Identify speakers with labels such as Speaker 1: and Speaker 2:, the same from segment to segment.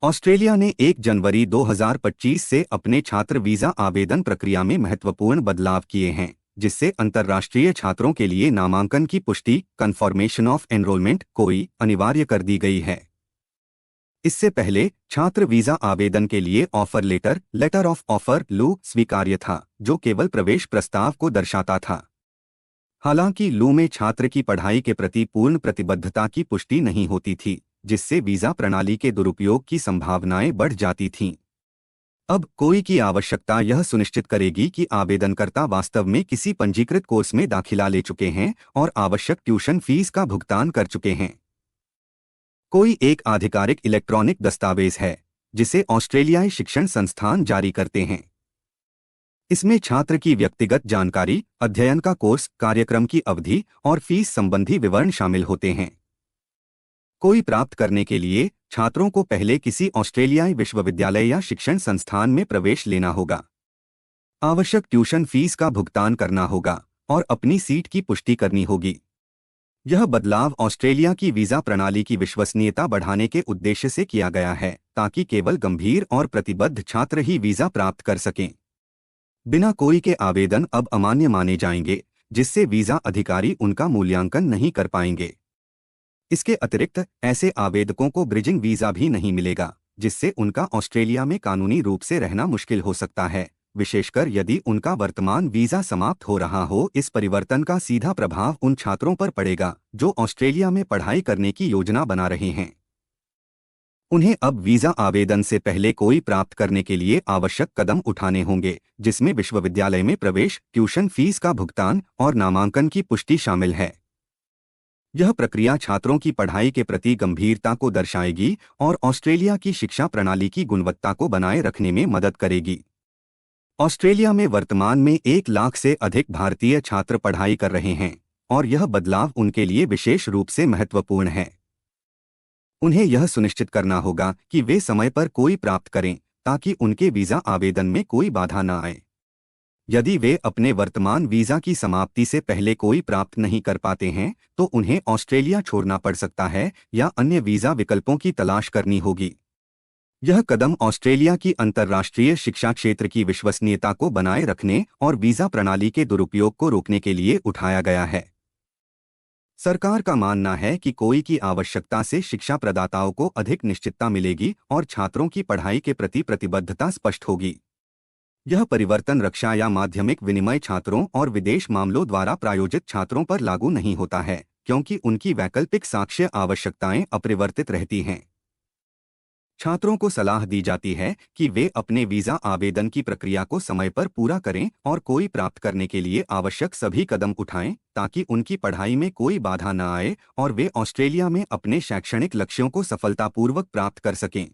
Speaker 1: Australia ने 1 जनवरी 2025 से अपने छात्र वीजा आवेदन प्रक्रिया में महत्वपूर्ण बदलाव किए हैं, जिससे अंतर्राष्ट्रीय छात्रों के लिए नामांकन की पुष्टि कन्फर्मेशन ऑफ एनरोलमेंट कोई अनिवार्य कर दी गई है। इससे पहले छात्र वीजा आवेदन के लिए ऑफर लेटर ऑफ ऑफर लू स्वीकार्य था, जो केवल प्रवेश प्रस्ताव को दर्शाता था। हालांकि लू में छात्र की पढ़ाई के प्रति पूर्ण प्रतिबद्धता की पुष्टि नहीं होती थी, जिससे वीजा प्रणाली के दुरुपयोग की संभावनाएं बढ़ जाती थीं। अब कोई की आवश्यकता यह सुनिश्चित करेगी कि आवेदनकर्ता वास्तव में किसी पंजीकृत कोर्स में दाखिला ले चुके हैं और आवश्यक ट्यूशन फीस का भुगतान कर चुके हैं। कोई एक आधिकारिक इलेक्ट्रॉनिक दस्तावेज है जिसे ऑस्ट्रेलियाई शिक्षण संस्थान जारी करते हैं। इसमें छात्र की व्यक्तिगत जानकारी, अध्ययन का कोर्स, कार्यक्रम की अवधि और फीस संबंधी विवरण शामिल होते हैं। कोई प्राप्त करने के लिए छात्रों को पहले किसी ऑस्ट्रेलियाई विश्वविद्यालय या शिक्षण संस्थान में प्रवेश लेना होगा, आवश्यक ट्यूशन फीस का भुगतान करना होगा और अपनी सीट की पुष्टि करनी होगी। यह बदलाव ऑस्ट्रेलिया की वीजा प्रणाली की विश्वसनीयता बढ़ाने के उद्देश्य से किया गया है, ताकि केवल गंभीर और प्रतिबद्ध छात्र ही वीजा प्राप्त कर सकें। बिना कोई के आवेदन अब अमान्य माने जाएंगे, जिससे वीजा अधिकारी उनका मूल्यांकन नहीं कर पाएंगे। इसके अतिरिक्त ऐसे आवेदकों को ब्रिजिंग वीजा भी नहीं मिलेगा, जिससे उनका ऑस्ट्रेलिया में कानूनी रूप से रहना मुश्किल हो सकता है, विशेषकर यदि उनका वर्तमान वीजा समाप्त हो रहा हो। इस परिवर्तन का सीधा प्रभाव उन छात्रों पर पड़ेगा जो ऑस्ट्रेलिया में पढ़ाई करने की योजना बना रहे हैं। उन्हें अब वीजा आवेदन से पहले कोई प्राप्त करने के लिए आवश्यक कदम उठाने होंगे, जिसमें विश्वविद्यालय में प्रवेश, ट्यूशन फीस का भुगतान और नामांकन की पुष्टि शामिल है। यह प्रक्रिया छात्रों की पढ़ाई के प्रति गंभीरता को दर्शाएगी और ऑस्ट्रेलिया की शिक्षा प्रणाली की गुणवत्ता को बनाए रखने में मदद करेगी। ऑस्ट्रेलिया में वर्तमान में 1 लाख से अधिक भारतीय छात्र पढ़ाई कर रहे हैं और यह बदलाव उनके लिए विशेष रूप से महत्वपूर्ण है। उन्हें यह सुनिश्चित करना होगा कि वे समय पर कोई प्राप्त करें, ताकि उनके वीजा आवेदन में कोई बाधा न आए। यदि वे अपने वर्तमान वीजा की समाप्ति से पहले कोई प्राप्त नहीं कर पाते हैं, तो उन्हें ऑस्ट्रेलिया छोड़ना पड़ सकता है या अन्य वीजा विकल्पों की तलाश करनी होगी। यह कदम ऑस्ट्रेलिया की अंतर्राष्ट्रीय शिक्षा क्षेत्र की विश्वसनीयता को बनाए रखने और वीजा प्रणाली के दुरुपयोग को रोकने के लिए उठाया गया है। सरकार का मानना है कि कोई की आवश्यकता से शिक्षा प्रदाताओं को अधिक निश्चितता मिलेगी और छात्रों की पढ़ाई के प्रति प्रतिबद्धता स्पष्ट होगी। यह परिवर्तन रक्षा या माध्यमिक विनिमय छात्रों और विदेश मामलों द्वारा प्रायोजित छात्रों पर लागू नहीं होता है, क्योंकि उनकी वैकल्पिक साक्ष्य आवश्यकताएं अपरिवर्तित रहती हैं। छात्रों को सलाह दी जाती है कि वे अपने वीजा आवेदन की प्रक्रिया को समय पर पूरा करें और कोई प्राप्त करने के लिए आवश्यक सभी कदम उठाएं, ताकि उनकी पढ़ाई में कोई बाधा न आए और वे ऑस्ट्रेलिया में अपने शैक्षणिक लक्ष्यों को सफलतापूर्वक प्राप्त कर सकें।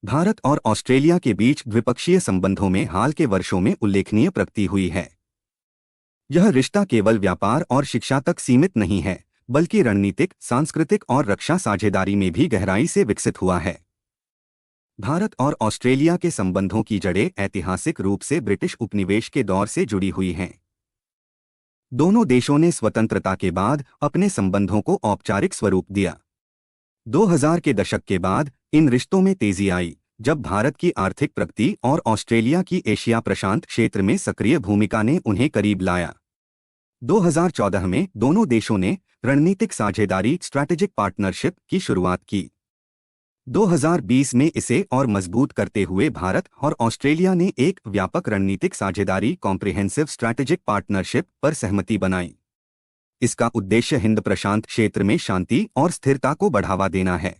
Speaker 1: भारत और ऑस्ट्रेलिया के बीच द्विपक्षीय संबंधों में हाल के वर्षों में उल्लेखनीय प्रगति हुई है। यह रिश्ता केवल व्यापार और शिक्षा तक सीमित नहीं है, बल्कि रणनीतिक, सांस्कृतिक और रक्षा साझेदारी में भी गहराई से विकसित हुआ है। भारत और ऑस्ट्रेलिया के संबंधों की जड़ें ऐतिहासिक रूप से ब्रिटिश उपनिवेश के दौर से जुड़ी हुई हैं। दोनों देशों ने स्वतंत्रता के बाद अपने संबंधों को औपचारिक स्वरूप दिया। 2000 के दशक के बाद इन रिश्तों में तेजी आई, जब भारत की आर्थिक प्रगति और ऑस्ट्रेलिया की एशिया प्रशांत क्षेत्र में सक्रिय भूमिका ने उन्हें करीब लाया। 2014 में दोनों देशों ने रणनीतिक साझेदारी स्ट्रैटेजिक पार्टनरशिप की शुरुआत की। 2020 में इसे और मजबूत करते हुए भारत और ऑस्ट्रेलिया ने एक व्यापक रणनीतिक साझेदारी कॉम्प्रिहेंसिव स्ट्रैटेजिक पार्टनरशिप पर सहमति बनाई। इसका उद्देश्य हिंद प्रशांत क्षेत्र में शांति और स्थिरता को बढ़ावा देना है।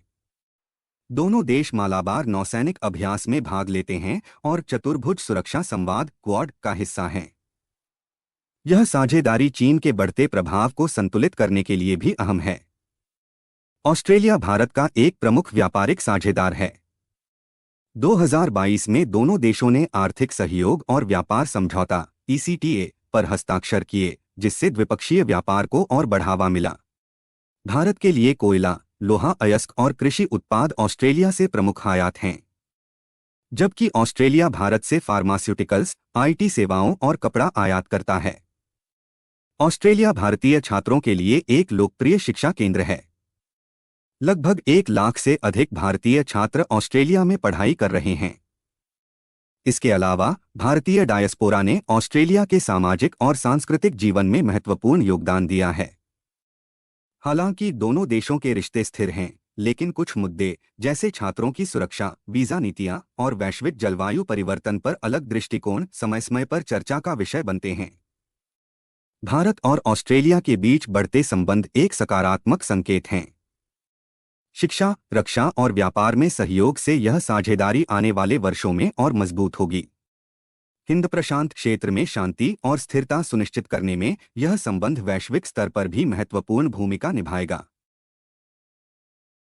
Speaker 1: दोनों देश मालाबार नौसैनिक अभ्यास में भाग लेते हैं और चतुर्भुज सुरक्षा संवाद क्वाड का हिस्सा हैं। यह साझेदारी चीन के बढ़ते प्रभाव को संतुलित करने के लिए भी अहम है। ऑस्ट्रेलिया भारत का एक प्रमुख व्यापारिक साझेदार है। 2022 में दोनों देशों ने आर्थिक सहयोग और व्यापार समझौता ECTA पर हस्ताक्षर किए, जिससे द्विपक्षीय व्यापार को और बढ़ावा मिला। भारत के लिए कोयला, लोहा अयस्क और कृषि उत्पाद ऑस्ट्रेलिया से प्रमुख आयात हैं, जबकि ऑस्ट्रेलिया भारत से फार्मास्यूटिकल्स, IT सेवाओं और कपड़ा आयात करता है। ऑस्ट्रेलिया भारतीय छात्रों के लिए एक लोकप्रिय शिक्षा केंद्र है। लगभग 1 लाख से अधिक भारतीय छात्र ऑस्ट्रेलिया में पढ़ाई कर रहे हैं। इसके अलावा भारतीय डायस्पोरा ने ऑस्ट्रेलिया के सामाजिक और सांस्कृतिक जीवन में महत्वपूर्ण योगदान दिया है। हालांकि दोनों देशों के रिश्ते स्थिर हैं, लेकिन कुछ मुद्दे जैसे छात्रों की सुरक्षा, वीजा नीतियां और वैश्विक जलवायु परिवर्तन पर अलग दृष्टिकोण समय समय पर चर्चा का विषय बनते हैं। भारत और ऑस्ट्रेलिया के बीच बढ़ते संबंध एक सकारात्मक संकेत हैं। शिक्षा, रक्षा और व्यापार में सहयोग से यह साझेदारी आने वाले वर्षों में और मजबूत होगी। हिंद प्रशांत क्षेत्र में शांति और स्थिरता सुनिश्चित करने में यह संबंध वैश्विक स्तर पर भी महत्वपूर्ण भूमिका निभाएगा।